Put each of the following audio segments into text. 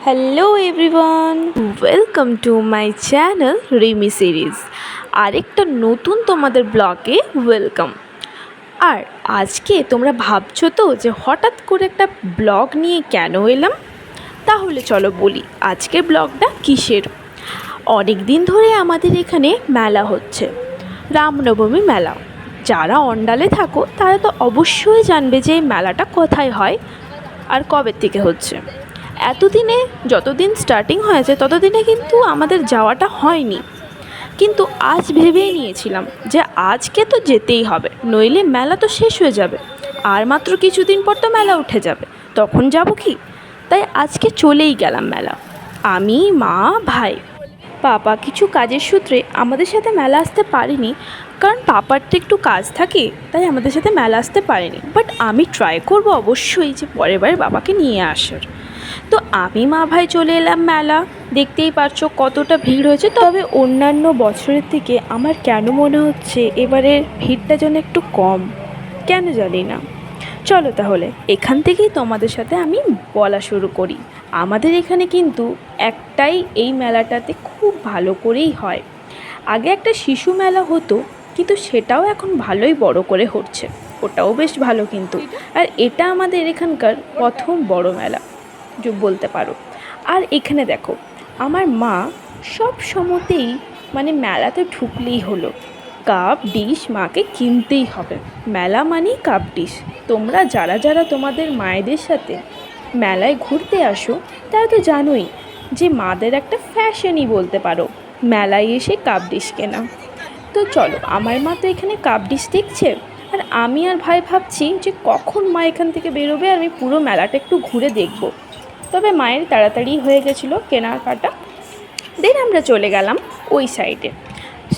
Hello everyone, welcome to my channel Rimi series. আরেকটা নতুন তোমাদের ব্লগে ওয়েলকাম। আর আজকে তোমরা ভাবছো তো যে হঠাৎ করে একটা ব্লগ নিয়ে কেন এলাম। তাহলে চলো বলি আজকের ব্লগটা কিসের। অনেক দিন ধরে আমাদের এখানে মেলা হচ্ছে, রামনবমী মেলা। যারা অন্ডালে থাকো তারা তো অবশ্যই জানবে যে এই মেলাটা কোথায় হয় আর কবে থেকে হচ্ছে। এতদিনে যতদিন স্টার্টিং হয়েছে ততদিনে কিন্তু আমাদের যাওয়াটা হয়নি, কিন্তু আজ ভেবেই নিয়েছিলাম যে আজকে তো যেতেই হবে, নইলে মেলা তো শেষ হয়ে যাবে। আর মাত্র কিছুদিন পর তো মেলা উঠে যাবে, তখন যাব কি। তাই আজকে চলেই গেলাম মেলা, আমি, মা, ভাই। পাপা কিছু কাজের সূত্রে আমাদের সাথে মেলা আসতে পারেনি, কারণ পাপার তো একটু কাজ থাকে, তাই আমাদের সাথে মেলা আসতে পারেনি। বাট আমি ট্রাই করব অবশ্যই যে পরের বার বাবাকে নিয়ে আসার। তো আমি, মা, ভাই চলে এলাম মেলা। দেখতেই পাচ্ছ কতটা ভিড় হয়েছে। তবে অন্যান্য বছরের থেকে আমার কেন মনে হচ্ছে এবারের ভিড়টা যেন একটু কম, কেন জানি না। চলো তাহলে এখান থেকেই তোমাদের সাথে আমি বলা শুরু করি। আমাদের এখানে কিন্তু একটাই এই মেলাটাতে খুব ভালো করেই হয়। আগে একটা শিশু মেলা হতো, কিন্তু সেটাও এখন ভালোই বড় করে হচ্ছে, ওটাও বেশ ভালো কিন্তু। আর এটা আমাদের এখানকার প্রথম বড় মেলা বলতে পারো। আর এখানে দেখো, আমার মা সব সময়তেই মেলাতে ঢুকলেই হলো কাপ ডিশ মাকে কিনতেই হবে। মেলা মানেই কাপ ডিশ। তোমরা যারা যারা তোমাদের মায়েদের সাথে মেলায় ঘুরতে আসো তারা তো জানোই যে মাদের একটা ফ্যাশনই বলতে পারো মেলায় এসে কাপ ডিশ কেনা। তো চলো, আমার মা তো এখানে কাপ ডিশ দেখছে, আর আমি আর ভাই ভাবছি যে কখন মা এখান থেকে বেরোবে আর আমি পুরো মেলাটা একটু ঘুরে দেখব। তবে মায়ের তাড়াতাড়ি হয়ে গেছিলো কেনাকাটা। দেন আমরা চলে গেলাম ওই সাইডে।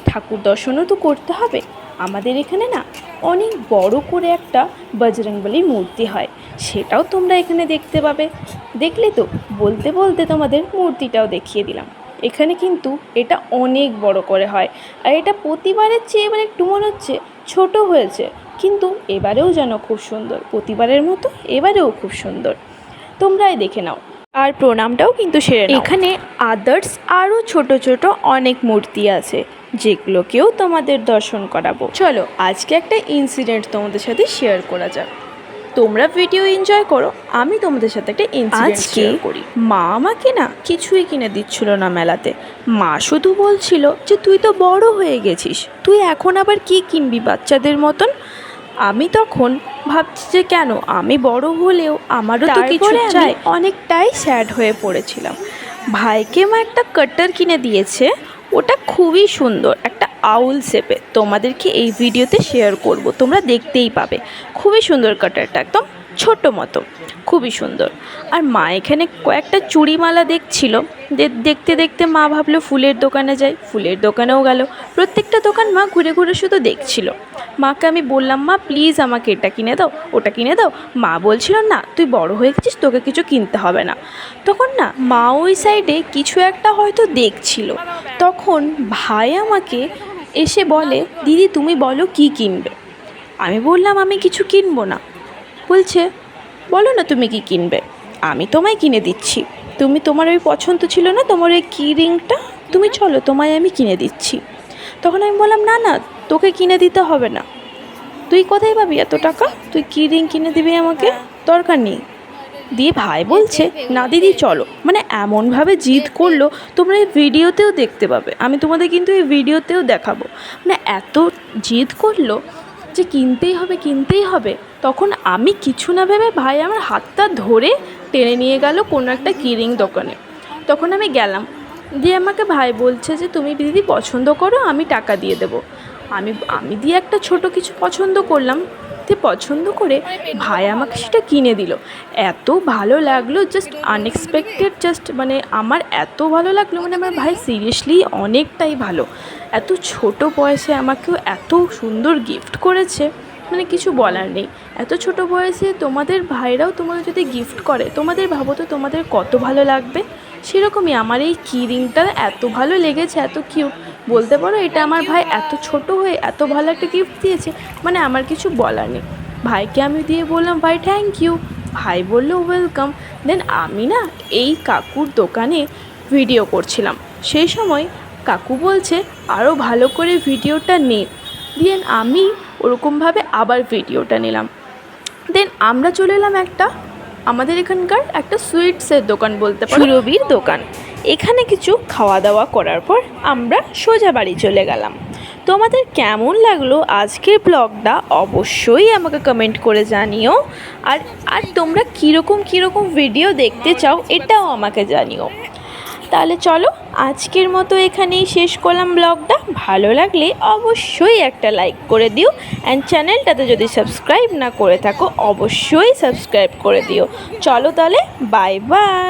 ঠাকুর দর্শনও তো করতে হবে। আমাদের এখানে না অনেক বড় করে একটা বজরংবলীর মূর্তি হয়, সেটাও তোমরা এখানে দেখতে পাবে। দেখলে তো, বলতে বলতে তোমাদের মূর্তিটাও দেখিয়ে দিলাম। এখানে কিন্তু এটা অনেক বড় করে হয়, আর এটা প্রতিবারের চেয়ে এবার একটু মনে হচ্ছে ছোট হয়েছে, কিন্তু এবারেও যেন খুব সুন্দর, প্রতিবারের মতো এবারেও খুব সুন্দর। তোমরাই দেখে নাও, আর প্রণামটাও কিন্তু সেরে নাও। এখানে আদার্স আরও ছোট ছোট অনেক মূর্তি আছে, যেগুলোকেও তোমাদের দর্শন করাবো। চলো আজকে একটা ইনসিডেন্ট তোমাদের সাথে শেয়ার করা যাক। তোমরা ভিডিও এনজয় করো, আমি তোমাদের সাথে একটা ইনসিডেন্ট শেয়ার করি। মা আমাকে না কিছুই কিনে দিচ্ছিল না মেলাতে। মা শুধু বলছিল যে তুই তো বড় হয়ে গেছিস, তুই এখন আবার কি কিনবি বাচ্চাদের মতন। আমি তখন ভাবছি যে কেন, আমি বড় হলেও আমারও তো কিছু চাই। অনেকটাই স্যাড হয়ে পড়েছিলাম। ভাইকে মা একটা কাটার কিনে দিয়েছে, ওটা খুবই সুন্দর, একটা আউল শেপে। তোমাদেরকে এই ভিডিওতে শেয়ার করব, তোমরা দেখতেই পাবে। খুবই সুন্দর কাটারটা, একদম ছোট মতো, খুবই সুন্দর। আর মা এখানে কয়েকটা চুড়িমালা দেখছিল। দেখতে দেখতে মা ভাবলো ফুলের দোকানে যাই, ফুলের দোকানেও গেল। প্রত্যেকটা দোকান মা ঘুরে ঘুরে শুধু দেখছিল। মাকে আমি বললাম, মা প্লিজ আমাকে এটা কিনে দাও, ওটা কিনে দাও। মা বলছিল না, তুই বড় হয়ে গেছিস, তোকে কিছু কিনতে হবে না। তখন না মা ওই সাইডে কিছু একটা হয়তো দেখছিল। তখন ভাই আমাকে এসে বলে, দিদি তুমি বলো কি কিনবে। আমি বললাম আমি কিছু কিনবো না। বলছে, বলো না তুমি কি কিনবে, আমি তোমায় কিনে দিচ্ছি। তোমার ওই পছন্দ ছিল না তোমার ওই কি রিংটা, তুমি চলো তোমায় আমি কিনে দিচ্ছি। তখন আমি বললাম, না না, তোকে কিনে দিতে হবে না, তুই কোথায় পাবি এত টাকা, তুই কি রিং কিনে দিবি আমাকে, দরকার নেই। দিয়ে ভাই বলছে, না দিদি চলো, এমনভাবে জিদ করলো। তোমরা এই ভিডিওতেও দেখতে পাবে, আমি তোমাদের কিন্তু এই ভিডিওতেও দেখাবো। এত জিদ করলো যে কিনতেই হবে কিনতেই হবে। তখন আমি কিছু না ভেবে ভাই আমার হাতটা ধরে টেনে নিয়ে গেল কোনো একটা কিরিং দোকানে। তখন আমি গেলাম, দিয়ে আমাকে ভাই বলছে যে তুমি দিদি পছন্দ করো, আমি টাকা দিয়ে দেবো। আমি দিয়ে একটা ছোট কিছু পছন্দ করলাম। পছন্দ করে ভাই আমাকে সেটা কিনে দিল। এত ভালো লাগলো, জাস্ট আনএক্সপেক্টেড, আমার এত ভালো লাগলো। আমার ভাই সিরিয়াসলি অনেকটাই ভালো। এত ছোট বয়সে আমাকেও এত সুন্দর গিফট করেছে, কিছু বলার নেই। এত ছোট বয়সে তোমাদের ভাইরাও তোমাদের যদি গিফট করে, তোমাদের ভাবো তো তোমাদের কত ভালো লাগবে। সেরকমই আমার এই কি রিংটা এত ভালো লেগেছে, এত কিউট। বলতে পারো এটা আমার ভাই এত ছোট হয়ে এত ভালো একটা গিফট দিয়েছে, আমার কিছু বলার নেই। ভাইকে আমি দিয়ে বললাম, ভাই থ্যাংক ইউ, ভাই বলল ওয়েলকাম। দেন আমি না এই কাকুর দোকানে ভিডিও করছিলাম, সেই সময় কাকু বলছে আরও ভালো করে ভিডিওটা নে। দেন আমি ওরকমভাবে আবার ভিডিওটা নিলাম। দেন আমরা চলে এলাম আমাদের এখানকার একটা সুইটসের দোকান বলতে পারো, সুরভির দোকান। এখানে কিছু খাওয়া দাওয়া করার পর আমরা সোজা বাড়ি চলে গেলাম। তোমাদের কেমন লাগলো আজকের ব্লগটা অবশ্যই আমাকে কমেন্ট করে জানিও। আর আর তোমরা কীরকম ভিডিও দেখতে চাও এটাও আমাকে জানিও। তাহলে চলো আজকের মতো এখানেই শেষ করলাম ব্লগটা। ভালো লাগলে অবশ্যই একটা লাইক করে দিও, অ্যান্ড চ্যানেলটাতে যদি সাবস্ক্রাইব না করে থাকো অবশ্যই সাবস্ক্রাইব করে দিও। চলো তাহলে বাই বাই।